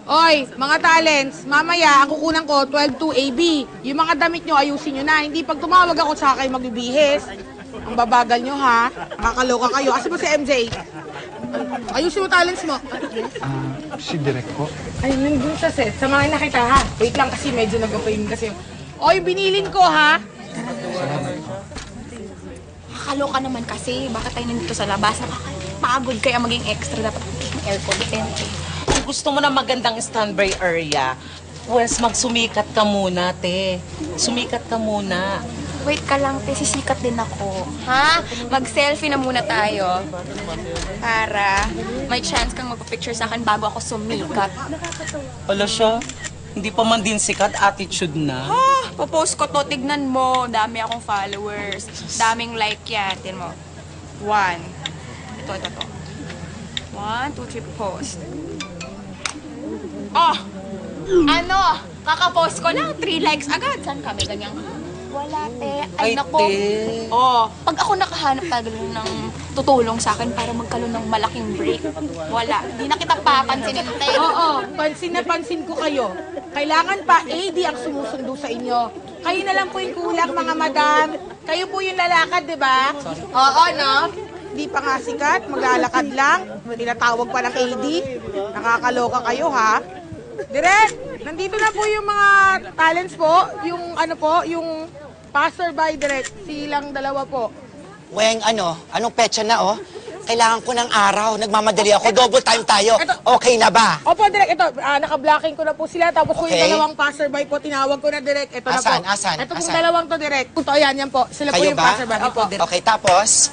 Oy, mga talents, mamaya ang kukunan ko 12 to AB. Yung mga damit nyo, ayusin nyo na. Hindi pag tumawag ako sa kayo magbibihis. Ang babagal nyo ha. Nakakaloka kayo. Asa ba si MJ? Ayusin mo talents mo. Si Direk po. Ay, yun dun sa set. Samahin na kita ha. Wait lang kasi medyo nag-open kasi. Oy, binilin ko ha. Nakakaloka naman kasi. Bakit tayo nandito sa labas? Nakakapagod kaya maging extra. Dapat maging aircon. Kung gusto mo na magandang standby area, pues magsumikat ka muna, te. Sumikat ka muna. Wait ka lang, te. Sisikat din ako. Ha? Mag-selfie na muna tayo. Para may chance kang magpa-picture sa akin bago ako sumikat. Wala siya. Hindi pa man din sikat, attitude na. Ha? Papost ko to. Tignan mo. Dami akong followers. Daming like yan. Tignan mo. 1. Ito. 1, 2, 3, post. Oh! Ano? Kakapost ko lang, 3 likes agad. Saan kami ganyan? Wala, te. Ay, nako. Te. Oh, pag ako nakahanap talaga ng tutulong sa akin para magkaroon ng malaking break, wala. Hindi na kita papansinin, te. Oo, pansin na pansin ko kayo. Kailangan pa AD ang sumusundo sa inyo. Kayo na lang po yung kulang, mga madam. Kayo po yung lalakad, di ba? Oo, no? Di pa nga sikat, maglalakad lang. Tinatawag pa ng AD. Nakakaloka kayo, ha? Direk, nandito na po yung mga talents po. Yung ano po, yung passerby direct. Silang dalawa po. Weng, anong petsa na, oh? Kailangan ko ng araw. Nagmamadali ako. Double time tayo. Okay na ba? Opo, direct. Ito, naka-blocking ko na po sila. Tapos po yung dalawang passerby po, tinawag ko na direct. Ito na po. Asan? Ito pong dalawang to direct. Ito, yan po. Sila po Kayo yung ba? passerby. Opo. Okay, tapos?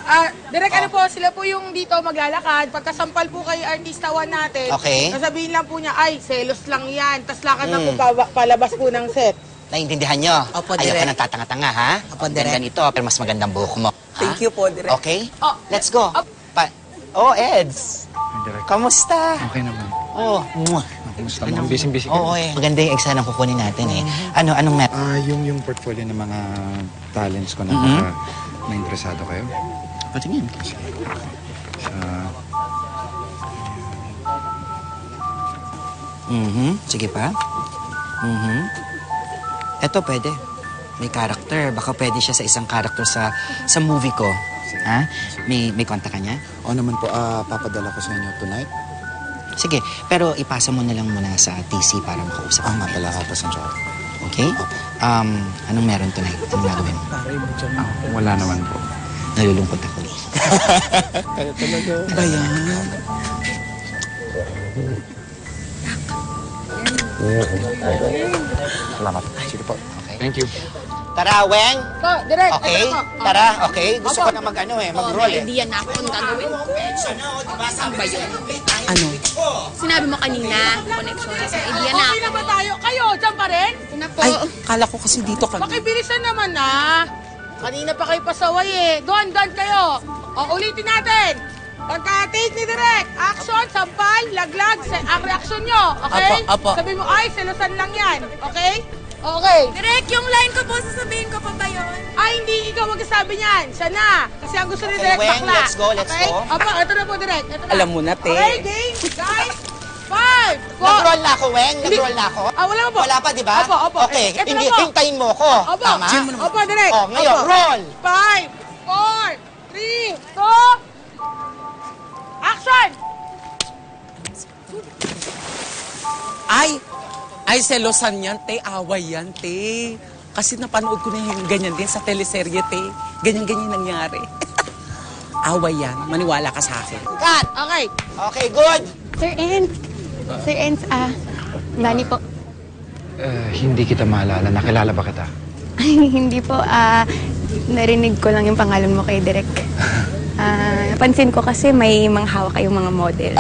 Direct, ano po, sila po yung dito maglalakad. Pagkasampal po kay artista 1 natin, Okay. sasabihin lang po niya, ay, selos lang yan. Tapos lakad na po palabas po ng set. Naiintindihan nyo? Opo, Ayaw Direk. ka ng tatanga-tanga, ha? Opo, Direk. Ganito, pero mas magandang buhok mo. Ha? Thank you po, Direk. Okay? Oh, Let's go. Eds. Direk. Kamusta? Okay naman. Oh, Kamusta mo? Busy-busy ka. Oo, maganda yung exam na kukunin natin, eh. Anong met? Yung portfolio ng mga talents ko na may interesado kayo? Patingin. Sige pa. Eto, pwede. May character. Baka pwede siya sa isang character sa movie ko. Ha? May kontak ka niya? Oo naman po, papadala ko sa inyo tonight. Sige, pero ipasa mo na lang muna sa TC para makausap Nga pala, pasensya ka. Okay? Anong meron tonight? Anong gagawin mo? Wala naman po. Nalulungkot ako. Kaya talaga. Ba yan? Salamat. Sige po. Okay. Thank you. Tara, Weng! Po, direct. Okay? Ito na po. Tara, okay? Gusto ko na mag-roll eh. Idea na ako kung gagawin ko. Saan ba yun? Ano? Sinabi mo kanina, connection. Idea na Okay na ba tayo? Kayo, dyan pa rin? Ito na po. Ay, kala ko kasi dito ka. Pakibilisan naman na. Kanina pa kayo pasaway eh. Doon kayo. O, ulitin natin. Pagka-take ni Direk, action, sampal, laglag, ang reaksyon nyo. Okay? Apo. Sabi mo, ay, selosan lang yan. Okay? Okay. Direk, yung line ko po, sasabihin ko pa ba yun? Ay, hindi ikaw magsasabi niyan. Siya na. Kasi ang gusto ni Okay, Direk Weng, bakla. let's go. Okay? Opo, ito na po, Direk. Ito na. Alam mo na, te. Okay, game, guys. 5, 4. Nag-roll na ako, Weng. Nag-roll na ako. Wala pa po. Wala pa, di ba? Opo. Okay, Ito na hindi, po. hintayin mo ko. Opo. Tama? Opo, Direk. Oh, ngayon, roll. 5, 4, 3, 2, action! Ay, selosan yan, te. Away yan, te. Kasi napanood ko na yung ganyan din sa teleserye, te. Ganyan-ganyan nangyari. Away yan. Maniwala ka sa akin. Cut! Okay. Okay, good. Sir Enz, Dani po. Hindi kita maalala. Nakilala ba kita? Hindi po, narinig ko lang yung pangalan mo kay Direk. Napansin ko kasi may mga hawak kayong mga model.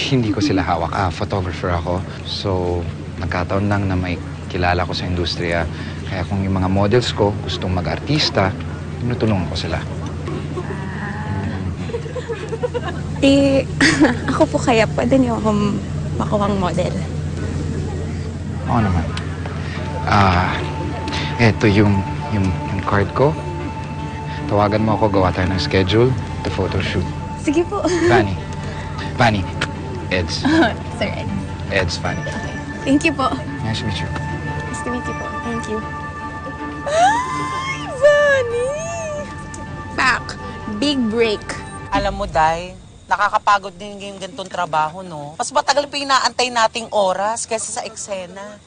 Hindi ko sila hawak. Photographer ako. So, nagkataon lang na may kilala ko sa industriya. Kaya kung yung mga models ko gustong mag-artista, tinutulungan ko sila. Ako po kaya pwede niyo akong makuhang model. Oo naman. Eto yung card ko. Tawagan mo ako, gawa tayo ng schedule, the photo shoot. Sige po. Vanny, Eds. Sir Enz. Ed's Fanny. Thank you po. Nice to meet you. Nice to meet you po. Thank you. Ay, Vanny! Back. Big break. Alam mo, Day, nakakapagod din yung ganitong trabaho, no? Mas matagal pa inaantay nating oras kaysa sa eksena.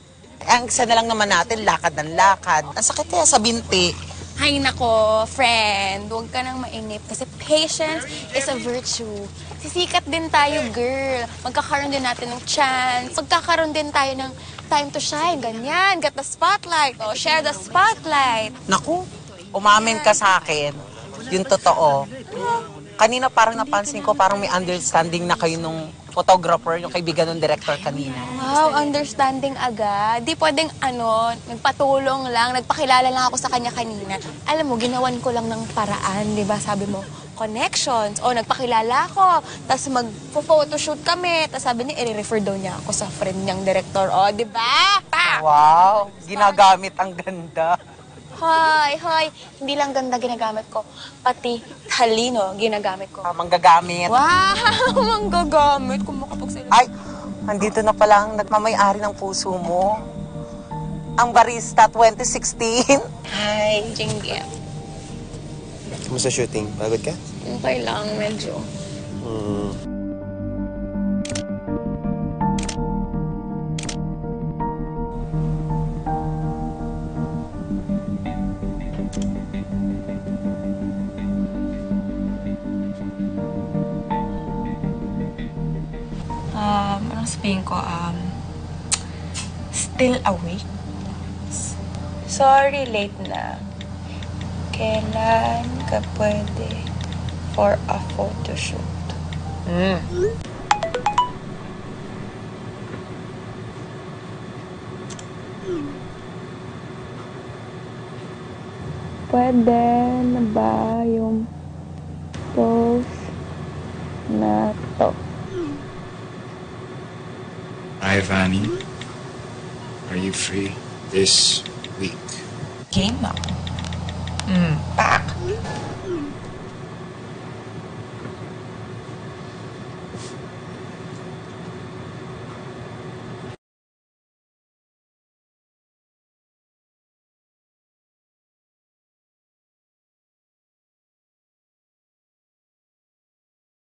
Ang eksena lang naman natin, lakad ng lakad. Ang sakit kaya sa binti. Hay nako, friend. Huwag ka nang mainip kasi patience is a virtue. Sisikat din tayo, girl. Magkakaroon din natin ng chance. Magkakaroon din tayo ng time to shine. Ganyan. Get the spotlight. Oh, share the spotlight. Naku, umamin ka sa akin. Yung totoo. Kanina parang napansin ko parang may understanding na kayo nung photographer, yung kaibigan ng director kanina. Wow, understanding agad. Di pwedeng nagpatulong lang, nagpakilala lang ako sa kanya kanina. Alam mo, ginawan ko lang ng paraan, di ba? Sabi mo, connections. O, nagpakilala ako. Tapos mag-photoshoot kami. Tapos sabi niya, i-refer daw niya ako sa friend niyang director. O, di ba? Pa! Wow, ginagamit ang ganda. Hoy, hoy. Hindi lang ganda ginagamit ko. Pati talino ginagamit ko. Manggagamit. Wow, manggagamit. Kung makapagsalita. Ay, andito na pala ang nagmamay-ari ng puso mo. Ang Barista 2016. Hi, Jingy. Kumusta shooting? Pagod ka? Okay lang, medyo. Anong sabihin ko, still awake? Sorry, late na. Kailan ka pwede for a photoshoot? Pwede na ba yung pose na to? Hi, Vanny. Are you free this week? Game ako. Back.